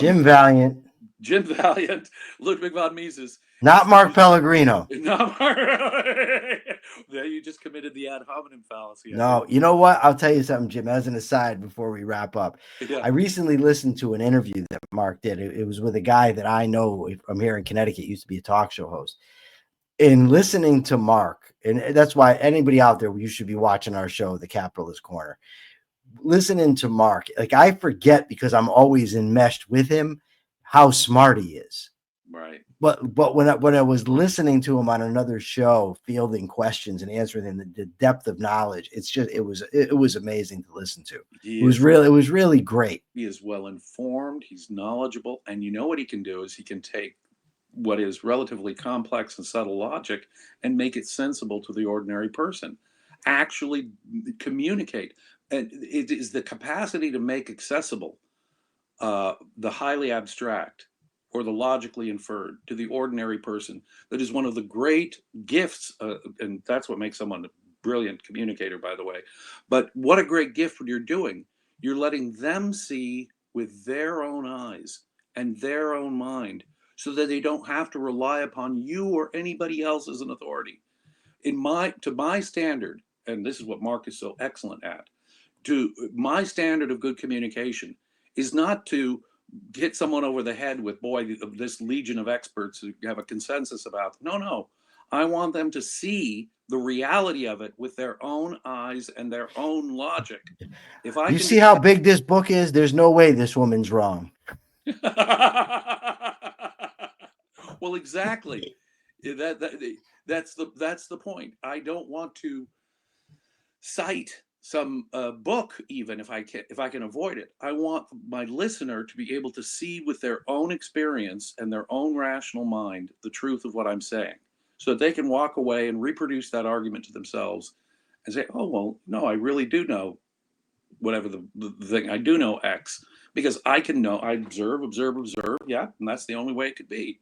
Speaker 1: Jim Valliant.
Speaker 2: Jim Valliant, Ludwig von Mises.
Speaker 1: Not Mark Pellegrino.
Speaker 2: Not Mark. There you just committed the ad hominem fallacy.
Speaker 1: No, you know what? I'll tell you something, Jim, as an aside before we wrap up.
Speaker 2: Yeah.
Speaker 1: I recently listened to an interview that Mark did. It was with a guy that I know from here in Connecticut, used to be a talk show host. In listening to Mark, and that's why anybody out there, you should be watching our show, The Capitalist Corner. Listening to Mark, like I forget because I'm always enmeshed with him, how smart he is.
Speaker 2: Right.
Speaker 1: But when I was listening to him on another show, fielding questions and answering them, the depth of knowledge, it was amazing to listen to. It was really great.
Speaker 2: He is well informed. He's knowledgeable, and you know what he can do is he can take what is relatively complex and subtle logic and make it sensible to the ordinary person. Actually communicate. And it is the capacity to make accessible the highly abstract or the logically inferred to the ordinary person that is one of the great gifts, and that's what makes someone a brilliant communicator, by the way. But what a great gift what you're doing. You're letting them see with their own eyes and their own mind so that they don't have to rely upon you or anybody else as an authority. To my standard, and this is what Mark is so excellent at, to my standard of good communication is not to hit someone over the head with, boy, this legion of experts who have a consensus about. No. I want them to see the reality of it with their own eyes and their own logic. If I
Speaker 1: you see how big this book is, there's no way this woman's wrong.
Speaker 2: Well, exactly. That's the point. I don't want to cite some book, even if I can avoid it. I want my listener to be able to see with their own experience and their own rational mind the truth of what I'm saying, so that they can walk away and reproduce that argument to themselves and say, oh, well, no, I really do know whatever the thing. I do know X, because I can know. I observe. Yeah, and that's the only way it could be.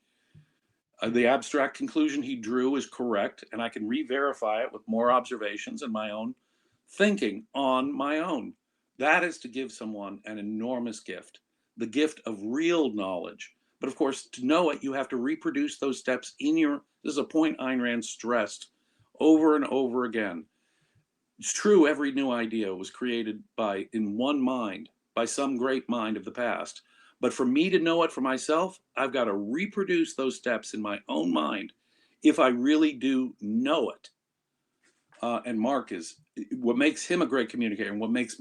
Speaker 2: The abstract conclusion he drew is correct, and I can re-verify it with more observations and my own thinking on my own. That is to give someone an enormous gift, the gift of real knowledge. But of course, to know it, you have to reproduce those steps this is a point Ayn Rand stressed over and over again. It's true, every new idea was created in one mind, by some great mind of the past. But for me to know it for myself, I've got to reproduce those steps in my own mind if I really do know it. And Mark is what makes him a great communicator, and what makes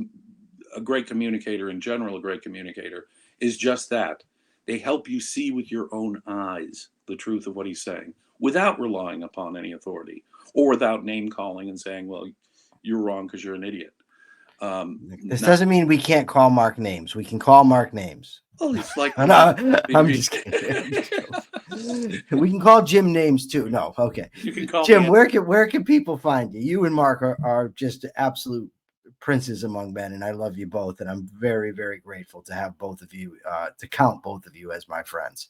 Speaker 2: a great communicator in general a great communicator is just that. They help you see with your own eyes the truth of what he's saying without relying upon any authority, or without name calling and saying, well, you're wrong because you're an idiot.
Speaker 1: This doesn't mean we can't call Mark names. We can call Mark names.
Speaker 2: Well, it's like
Speaker 1: I'm just kidding. We can call Jim names too. No, okay.
Speaker 2: You can call
Speaker 1: Jim.
Speaker 2: me
Speaker 1: Where can people find you? You and Mark are just absolute princes among men, and I love you both. And I'm very, very grateful to have both of you, to count both of you as my friends.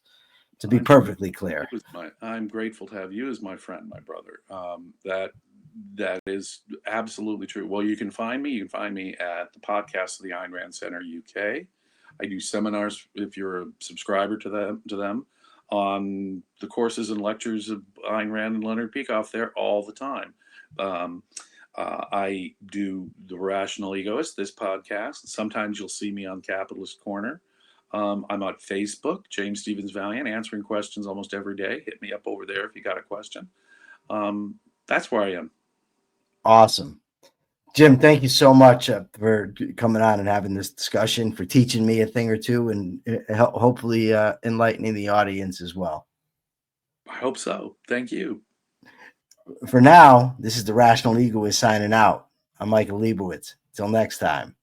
Speaker 1: To be perfectly clear,
Speaker 2: I'm grateful to have you as my friend, my brother. That is absolutely true. Well, you can find me at the podcast of the Ayn Rand Center UK. I do seminars, if you're a subscriber to them on the courses and lectures of Ayn Rand and Leonard Peikoff there all the time. I do the Rational Egoist, this podcast. Sometimes you'll see me on Capitalist Corner. I'm on Facebook, James Stevens Valliant, answering questions almost every day. Hit me up over there if you got a question. That's where I am.
Speaker 1: Awesome. Jim, thank you so much for coming on and having this discussion, for teaching me a thing or two, and hopefully enlightening the audience as well.
Speaker 2: I hope so. Thank you.
Speaker 1: For now, this is the Rational Egoist signing out. I'm Michael Liebowitz. Till next time.